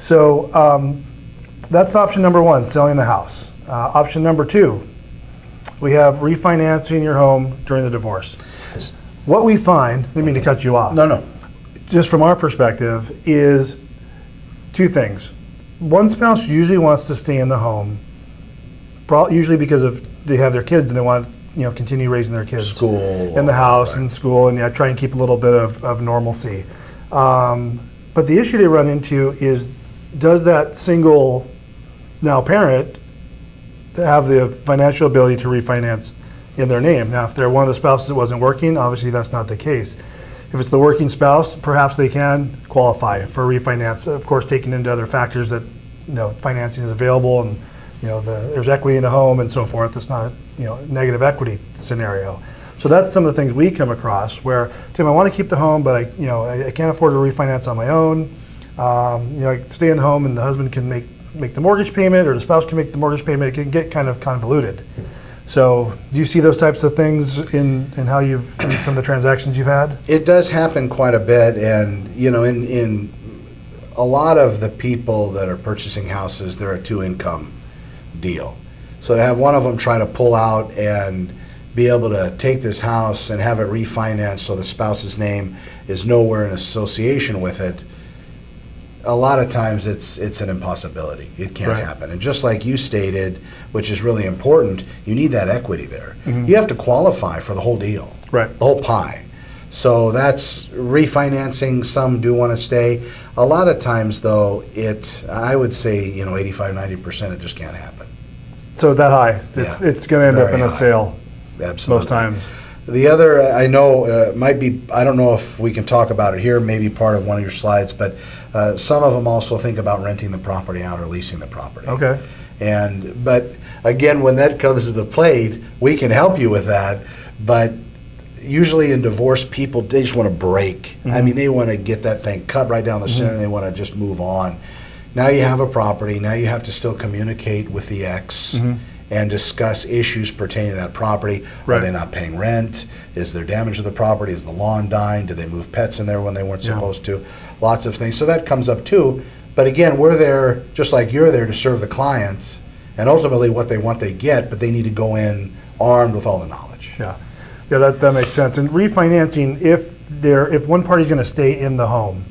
So that's option number one, selling the house. Option number two, we have refinancing your home during the divorce. What we find, I didn't mean to cut you off. No. Just from our perspective, is two things. One spouse usually wants to stay in the home, usually because they have their kids and they want to continue raising their kids. School. In the house right. and school, and try and keep a little bit of normalcy. But the issue they run into is, does that single now parent have the financial ability to refinance in their name? Now, if they're one of the spouses that wasn't working, obviously that's not the case. If it's the working spouse, perhaps they can qualify for refinance. Of course, taking into other factors that financing is available and there's equity in the home and so forth. It's not a negative equity scenario. So that's some of the things we come across where, Tim, I want to keep the home, but I can't afford to refinance on my own. I stay in the home and the husband can make the mortgage payment, or the spouse can make the mortgage payment. It can get kind of convoluted. So do you see those types of things in how in some of the transactions you've had? It does happen quite a bit, and in a lot of the people that are purchasing houses, they're a two-income deal. So to have one of them try to pull out and be able to take this house and have it refinanced so the spouse's name is nowhere in association with it, a lot of times it's an impossibility. It can't happen. And just like you stated, which is really important, you need that equity there. Mm-hmm. You have to qualify for the whole deal, the whole pie. So that's refinancing. Some do want to stay. A lot of times, though, I would say 85-90% it just can't happen. So that high, it's going to end up in a sale. Absolutely. Most times. The other, I know, might be, I don't know if we can talk about it here, maybe part of one of your slides, but some of them also think about renting the property out or leasing the property. Okay. But again, when that comes to the plate, we can help you with that, but usually in divorce, people, they just want to break. Mm-hmm. I mean, they want to get that thing cut right down the center, and they want to just move on. Now you have a property, now you have to still communicate with the ex, and discuss issues pertaining to that property. Are they not paying rent? Is there damage to the property? Is the lawn dying? Did they move pets in there when they weren't supposed to? Lots of things. So that comes up too. But again, we're there, just like you're there, to serve the client, and ultimately what they want they get, but they need to go in armed with all the knowledge. Yeah, that makes sense. And refinancing, if one party's going to stay in the home,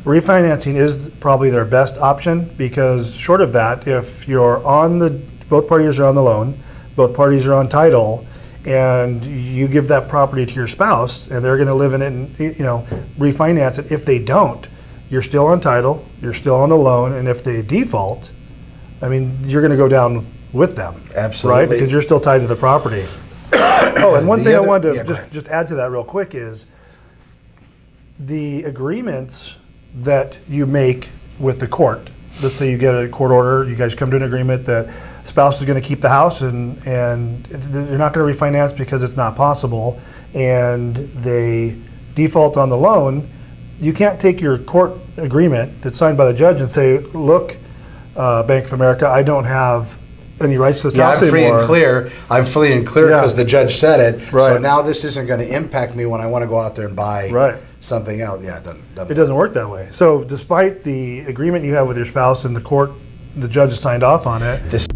refinancing is probably their best option, because short of that, if you're both parties are on the loan, both parties are on title, and you give that property to your spouse and they're going to live in it and refinance it. If they don't, you're still on title, you're still on the loan, and if they default, I mean, you're going to go down with them. Absolutely. Right? Because you're still tied to the property. And one thing I wanted to just add to that real quick is the agreements that you make with the court. Let's say you get a court order, you guys come to an agreement that spouse is going to keep the house and they're not going to refinance because it's not possible, and they default on the loan. You can't take your court agreement that's signed by the judge and say, look, Bank of America, I don't have any rights to this house anymore. I'm free and clear because the judge said it. So now this isn't going to impact me when I want to go out there and buy something else. Yeah, it doesn't work that way. So despite the agreement you have with your spouse and the judge signed off on it,